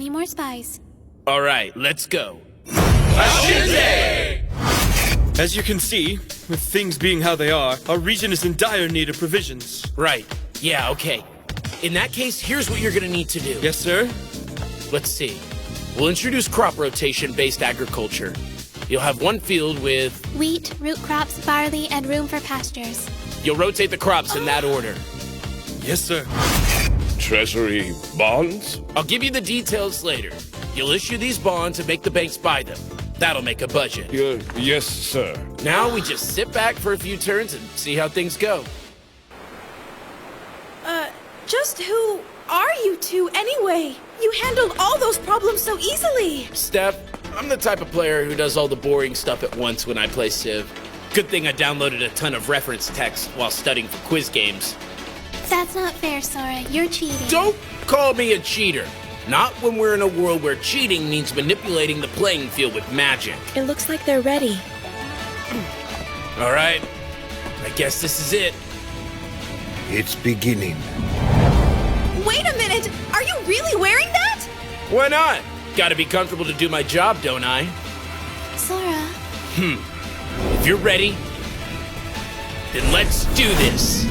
Any more spies? All right, let's go. As you can see, with things being how they are, our region is in dire need of provisions. Right. Yeah, okay. In that case, here's what you're gonna need to do. Yes, sir? Let's see. We'll introduce crop rotation-based agriculture. You'll have one field with... Wheat, root crops, barley, and room for pastures. You'll rotate the crops in that order. Yes, sir. Treasury bonds? I'll give you the details later. You'll issue these bonds and make the banks buy them. That'll make a budget. Yes, sir. Now we just sit back for a few turns and see how things go. Just who are you two anyway? You handled all those problems so easily. Steph, I'm the type of player who does all the boring stuff at once when I play Civ. Good thing I downloaded a ton of reference text while studying for quiz games. That's not fair, Sora. You're cheating. Don't call me a cheater. Not when we're in a world where cheating means manipulating the playing field with magic. It looks like they're ready. All right, I guess this is it. It's beginning. Wait a minute! Are you really wearing that? Why not? Gotta be comfortable to do my job, don't I? Sora. If you're ready, then let's do this.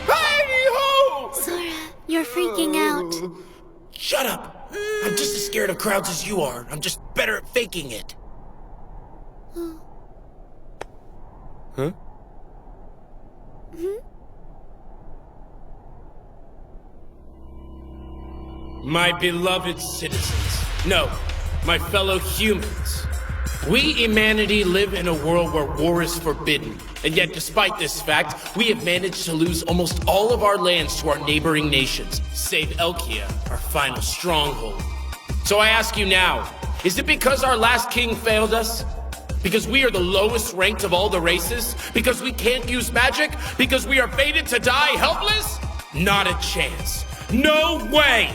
Hey-ho! Sora, you're freaking out. Shut up! I'm just as scared of crowds as you are. I'm just better at faking it. Huh? My beloved citizens. No, my fellow humans. We, humanity, live in a world where war is forbidden. And yet, despite this fact, we have managed to lose almost all of our lands to our neighboring nations, save Elkia, our final stronghold. So I ask you now, is it because our last king failed us? Because we are the lowest ranked of all the races? Because we can't use magic? Because we are fated to die helpless? Not a chance. No way!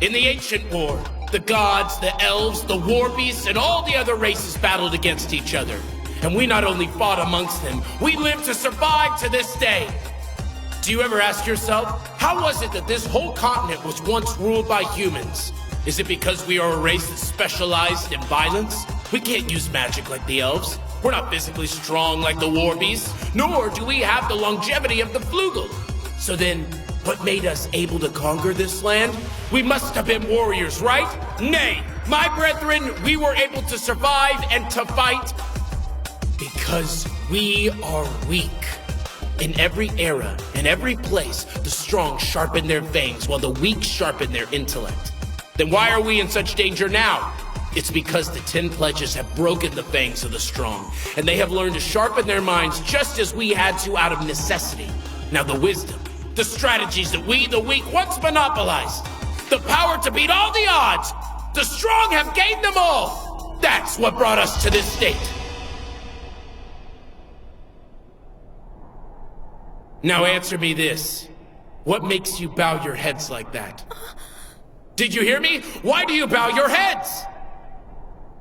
In the ancient war, the gods, the elves, the war beasts, and all the other races battled against each other. And we not only fought amongst them, we lived to survive to this day. Do you ever ask yourself, how was it that this whole continent was once ruled by humans? Is it because we are a race that specialized in violence? We can't use magic like the elves. We're not physically strong like the war beasts, nor do we have the longevity of the flugel. So then, what made us able to conquer this land? We must have been warriors, right? Nay, my brethren, we were able to survive and to fight because we are weak. In every era, in every place, the strong sharpen their fangs while the weak sharpen their intellect. Then why are we in such danger now? It's because the 10 pledges have broken the fangs of the strong, and they have learned to sharpen their minds just as we had to out of necessity. Now the wisdom, the strategies that we, the weak, once monopolized, the power to beat all the odds, the strong have gained them all. That's what brought us to this state. Now answer me this. What makes you bow your heads like that? Did you hear me? Why do you bow your heads?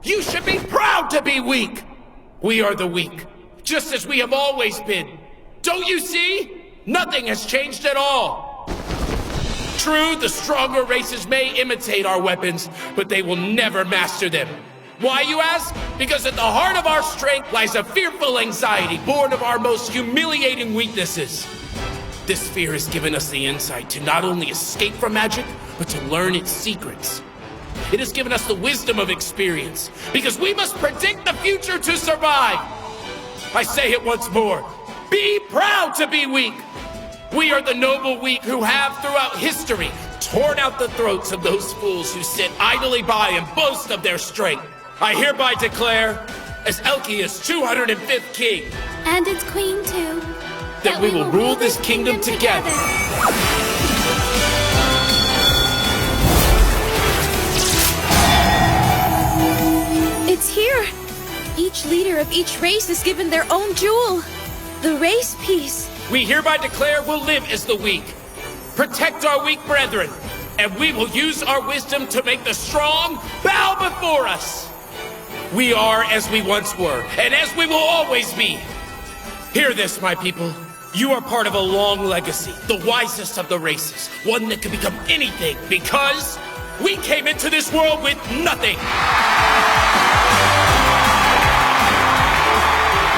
You should be proud to be weak. We are the weak, just as we have always been. Don't you see? Nothing has changed at all. True, the stronger races may imitate our weapons, but they will never master them. Why, you ask? Because at the heart of our strength lies a fearful anxiety born of our most humiliating weaknesses. This fear has given us the insight to not only escape from magic, but to learn its secrets. It has given us the wisdom of experience, because we must predict the future to survive. I say it once more. Be proud to be weak. We are the noble weak who have, throughout history, torn out the throats of those fools who sit idly by and boast of their strength. I hereby declare, as Elkia's 205th king, And its queen, too. that we will rule this kingdom together. It's here! Each leader of each race is given their own jewel. The race piece. we hereby declare we'll live as the weak, protect our weak brethren, and we will use our wisdom to make the strong bow before us. We are as we once were, and as we will always be. Hear this, my people. You are part of a long legacy, the wisest of the races, one that can become anything because we came into this world with nothing.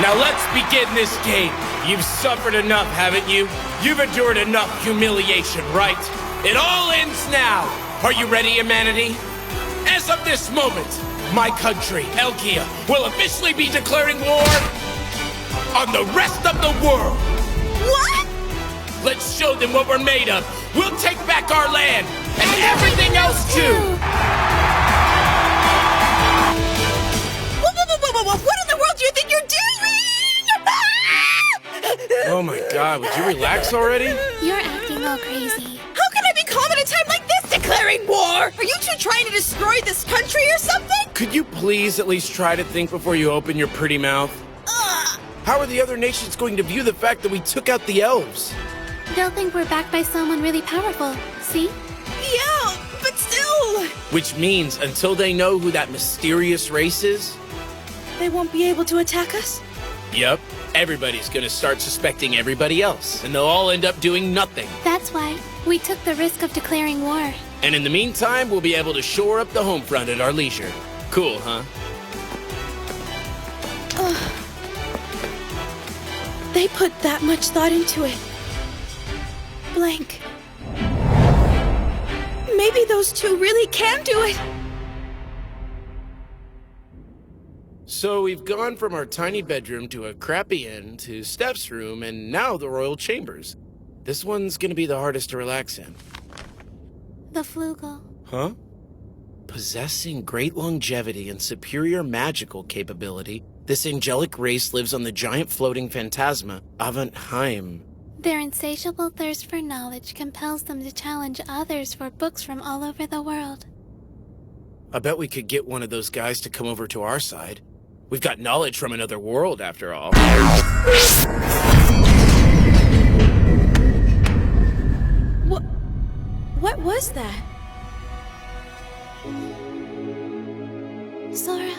Now let's begin this game. You've suffered enough, haven't you? You've endured enough humiliation, right? It all ends now. Are you ready, humanity? As of this moment, my country, Elkia, will officially be declaring war on the rest of the world. What? Let's show them what we're made of. We'll take back our land and everything else too. What in the world do you think you're doing? Oh my God, would you relax already? You're acting all crazy. How can I be calm at a time like this declaring war? Are you two trying to destroy this country or something? Could you please at least try to think before you open your pretty mouth? How are the other nations going to view the fact that we took out the elves? They'll think we're backed by someone really powerful. See? Yeah, but still. Which means until they know who that mysterious race is, They won't be able to attack us? yep, everybody's gonna start suspecting everybody else, and they'll all end up doing nothing. That's why we took the risk of declaring war. And in the meantime, we'll be able to shore up the home front at our leisure. Cool, huh? They put that much thought into it. Blank. Maybe those two really can do it. So we've gone from our tiny bedroom to a crappy inn to Steph's room and now the royal chambers. This one's gonna be the hardest to relax in. The Flugel. Huh? Possessing great longevity and superior magical capability, this angelic race lives on the giant floating phantasma, Avantheim. Their insatiable thirst for knowledge compels them to challenge others for books from all over the world. I bet we could get one of those guys to come over to our side. We've got knowledge from another world, after all. What was that? Sora,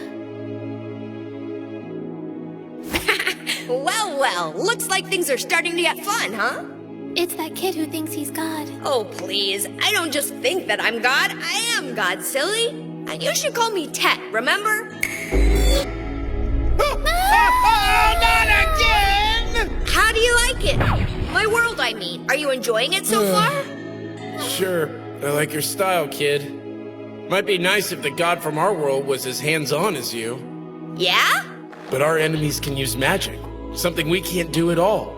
Well, looks like things are starting to get fun, huh? it's that kid who thinks he's God. Oh, please. I don't just think that I'm God. I am God, silly. And you should call me Tet, remember? Not again! How do you like it? My world, I mean. Are you enjoying it so far? Sure, I like your style, kid. Might be nice if the god from our world was as hands-on as you. Yeah? But our enemies can use magic, something we can't do at all.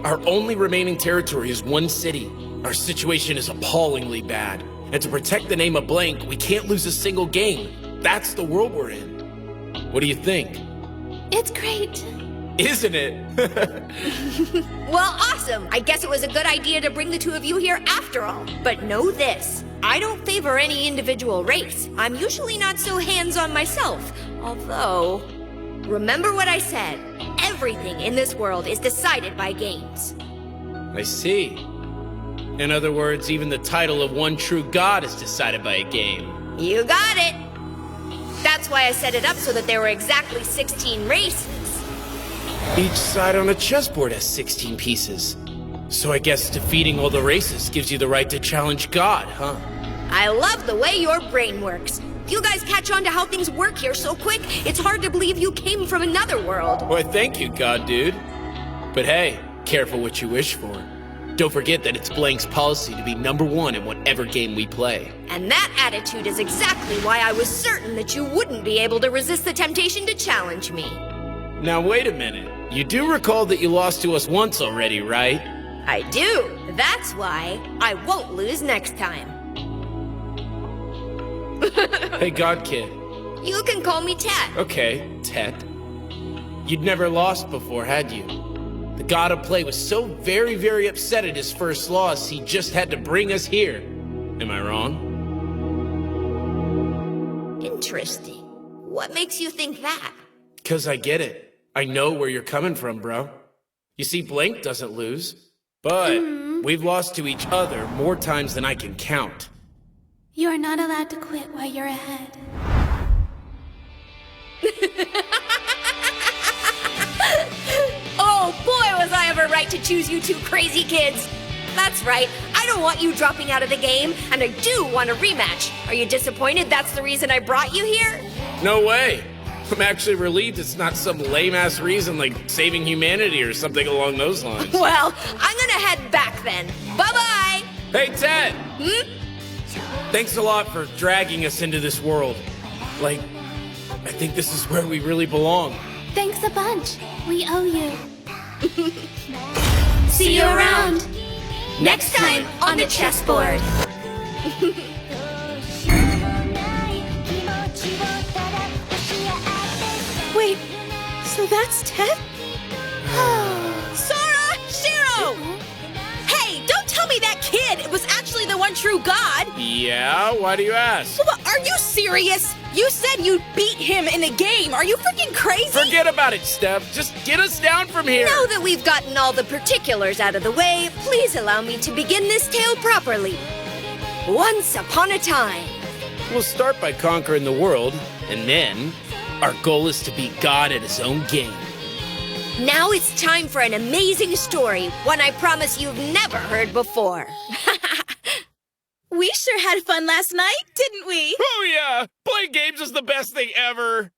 Our only remaining territory is one city. Our situation is appallingly bad. And to protect the name of Blank, we can't lose a single game. That's the world we're in. What do you think? It's great. Isn't it? Well, awesome. I guess it was a good idea to bring the two of you here after all. But know this. I don't favor any individual race. I'm usually not so hands-on myself. Although, remember what I said. Everything in this world is decided by games. I see. In other words, even the title of one true god is decided by a game. You got it. That's why I set it up so that there were exactly 16 races. Each side on a chessboard has 16 pieces. So I guess defeating all the races gives you the right to challenge God, huh? I love the way your brain works. You guys catch on to how things work here so quick, it's hard to believe you came from another world. Why, thank you, God dude. But hey, careful what you wish for. Don't forget that it's Blank's policy to be #1 in whatever game we play. And that attitude is exactly why I was certain that you wouldn't be able to resist the temptation to challenge me. Now wait a minute. You do recall that you lost to us once already, right? I do. That's why I won't lose next time. Hey, God Kid. You can call me Tet. Okay, Tet. You'd never lost before, had you? The god of play was so very, very upset at his first loss, he just had to bring us here. Am I wrong? Interesting. What makes you think that? 'Cause I get it. I know where you're coming from, bro. You see, Blank doesn't lose, but we've lost to each other more times than I can count. You are not allowed to quit while you're ahead. Oh boy, was I ever right to choose you two crazy kids! That's right, I don't want you dropping out of the game, and I do want a rematch. Are you disappointed that's the reason I brought you here? No way! I'm actually relieved it's not some lame-ass reason like saving humanity or something along those lines. Well, I'm gonna head back then. Bye-bye! Hey, Ted! Thanks a lot for dragging us into this world. Like, I think this is where we really belong. Thanks a bunch. We owe you. See you around! Next time on the chessboard. Wait, so that's Ted? Sora! Shiro! Hey, don't tell me that kid was actually the one true god! Yeah? Why do you ask? Well, are you serious? You said you'd beat him in a game. Are you freaking crazy? Forget about it, Steph. Just get us down from here. Now that we've gotten all the particulars out of the way, please allow me to begin this tale properly. Once upon a time. We'll start by conquering the world, and then our goal is to beat God at his own game. Now it's time for an amazing story, one I promise you've never heard before. We sure had fun last night, didn't we? Oh yeah! Playing games is the best thing ever!